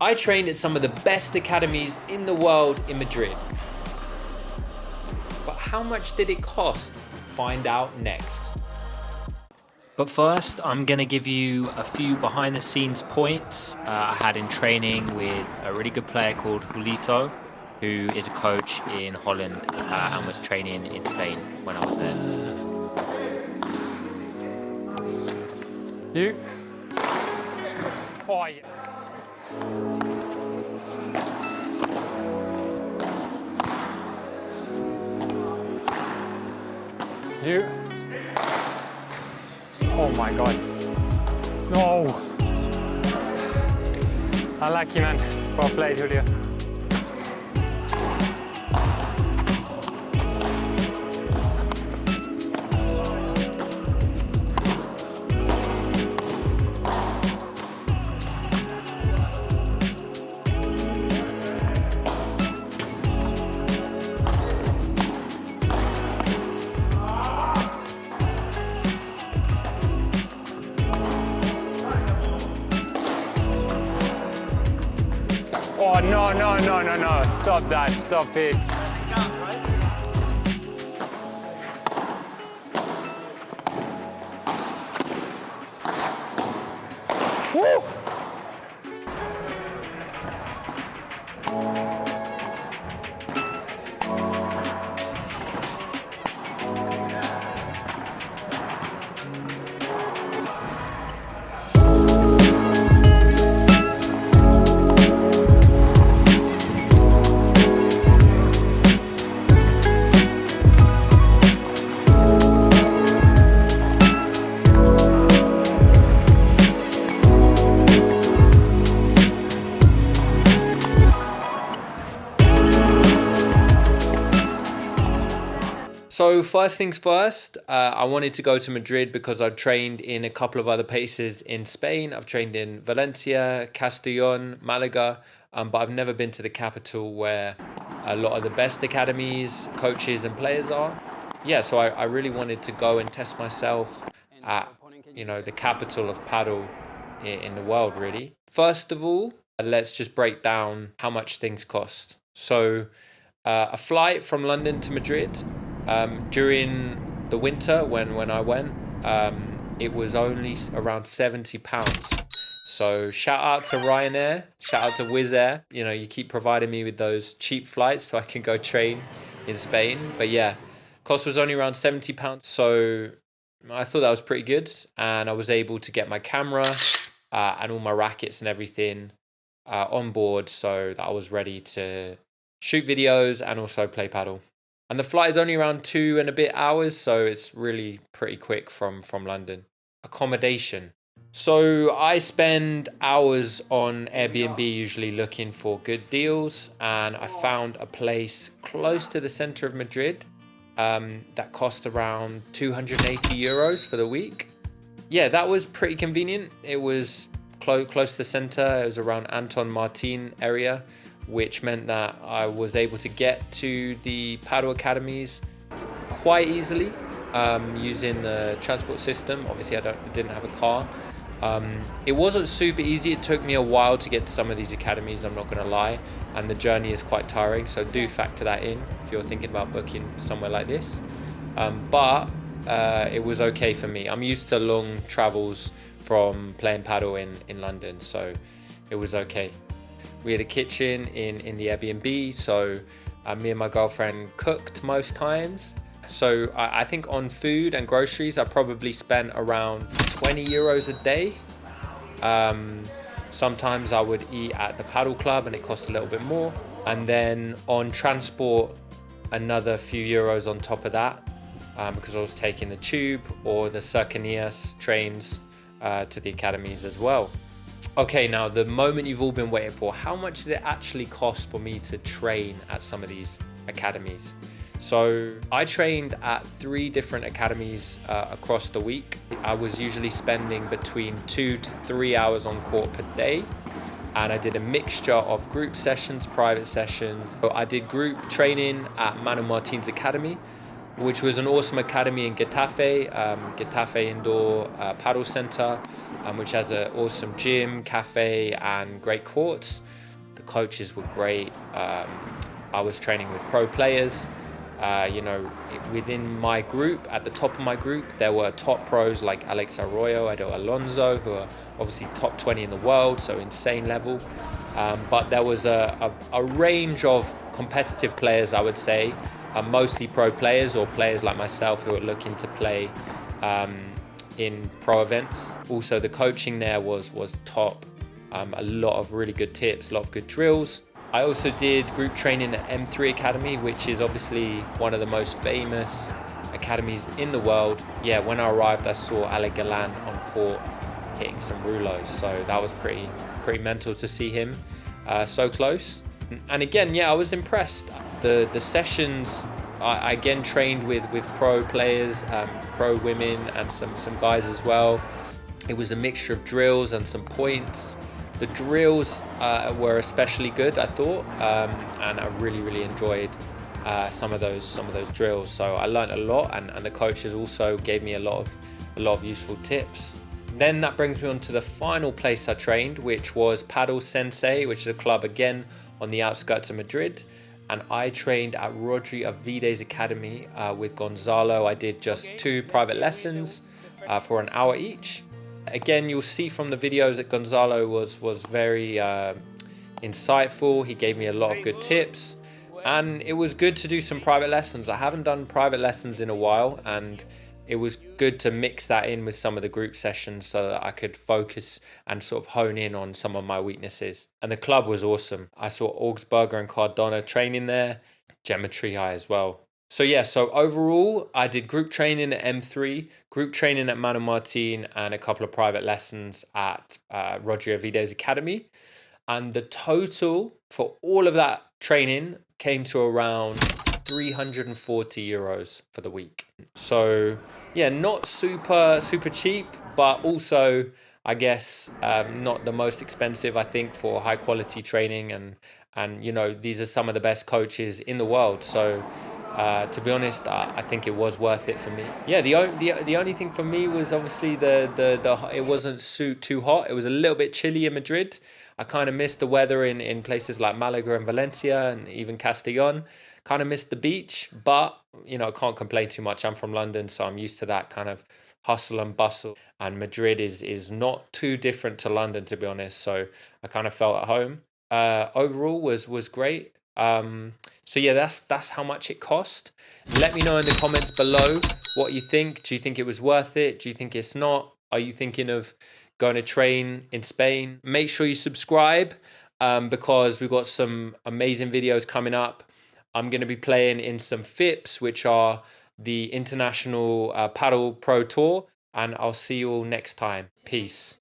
I trained at some of the best academies in the world in Madrid. But how much did it cost? Find out next. But first, I'm going to give you a few behind the scenes points I had in training with a really good player called Julito, who is a coach in Holland and was training in Spain when I was there. You? Oh, yeah. You? Oh my God. No! Unlucky, man. Well played, Julio. Oh, no. Stop that. Stop it. Woo! So first things first, I wanted to go to Madrid because I've trained in a couple of other places in Spain. I've trained in Valencia, Castellón, Malaga, but I've never been to the capital where a lot of the best academies, coaches and players are. Yeah, so I really wanted to go and test myself at, the capital of Padel in the world, really. First of all, let's just break down how much things cost. So a flight from London to Madrid, during the winter when I went, it was only around £70. So shout out to Ryanair, shout out to Wizz Air. You keep providing me with those cheap flights so I can go train in Spain. But yeah, cost was only around £70. So I thought that was pretty good. And I was able to get my camera and all my rackets and everything on board so that I was ready to shoot videos and also play paddle. And the flight is only around 2 and a bit hours, so it's really pretty quick from London. Accommodation. So I spend hours on Airbnb usually looking for good deals, and I found a place close to the center of Madrid that cost around €280 for the week. Yeah, that was pretty convenient. It was close to the center. It was around Anton Martin area, which meant that I was able to get to the paddle academies quite easily using the transport system. Obviously, I didn't have a car. It wasn't super easy. It took me a while to get to some of these academies, I'm not going to lie, and the journey is quite tiring, so do factor that in if you're thinking about booking somewhere like this. But it was okay for me. I'm used to long travels from playing paddle in London, so it was okay. We had a kitchen in the Airbnb, so me and my girlfriend cooked most times. So I think on food and groceries, I probably spent around €20 a day. Sometimes I would eat at the paddle club and it cost a little bit more. And then on transport, another few euros on top of that, because I was taking the tube or the cercanías trains to the academies as well. Okay, now the moment you've all been waiting for, how much did it actually cost for me to train at some of these academies? So I trained at 3 different academies across the week. I was usually spending between 2 to 3 hours on court per day. And I did a mixture of group sessions, private sessions. So I did group training at Manu Martin's Academy, which was an awesome academy in Getafe, Getafe Indoor Paddle Center, which has an awesome gym, cafe, and great courts. The coaches were great. I was training with pro players. Within my group, at the top of my group, there were top pros like Alex Arroyo, Edo Alonso, who are obviously top 20 in the world, so insane level. But there was a range of competitive players, I would say, mostly pro players or players like myself who are looking to play in pro events. Also, the coaching there was top. A lot of really good tips, a lot of good drills. I also did group training at M3 Academy, which is obviously one of the most famous academies in the world. Yeah, when I arrived, I saw Ale Galan on court hitting some rouleaus, so that was pretty mental to see him so close. And again, yeah, I was impressed. The sessions, I again trained with pro players, pro women, and some guys as well. It was a mixture of drills and some points. The drills were especially good, I thought, and I really enjoyed some of those drills. So I learned a lot, and the coaches also gave me a lot of useful tips. Then that brings me on to the final place I trained, which was Padel Sensei, which is a club again on the outskirts of Madrid. And I trained at Rodri Avide's academy with Gonzalo. I did just 2 private lessons for an hour each. Again, you'll see from the videos that Gonzalo was very insightful. He gave me a lot of good tips, and it was good to do some private lessons. I haven't done private lessons in a while, and it was good to mix that in with some of the group sessions so that I could focus and sort of hone in on some of my weaknesses. And the club was awesome. I saw Augsburger and Cardona training there, Geometry High as well. So yeah, so overall, I did group training at M3, group training at Manu Martin, and a couple of private lessons at Roger Ovide's academy. And the total for all of that training came to around 340 euros for the week. So yeah, not super cheap, but also I guess not the most expensive, I think, for high quality training, and these are some of the best coaches in the world. So to be honest, I think it was worth it for me. Yeah, the only thing for me was obviously the it wasn't too hot. It was a little bit chilly in Madrid. I kind of missed the weather in places like Malaga and Valencia and even Castellon. Kind of missed the beach, but I can't complain too much. I'm from London, so I'm used to that kind of hustle and bustle. And Madrid is not too different to London, to be honest. So I kind of felt at home. Overall was great. So yeah, that's how much it cost. Let me know in the comments below what you think. Do you think it was worth it? Do you think it's not? Are you thinking of going to train in Spain? Make sure you subscribe because we've got some amazing videos coming up. I'm going to be playing in some FIPS, which are the International Paddle Pro Tour, and I'll see you all next time. Peace.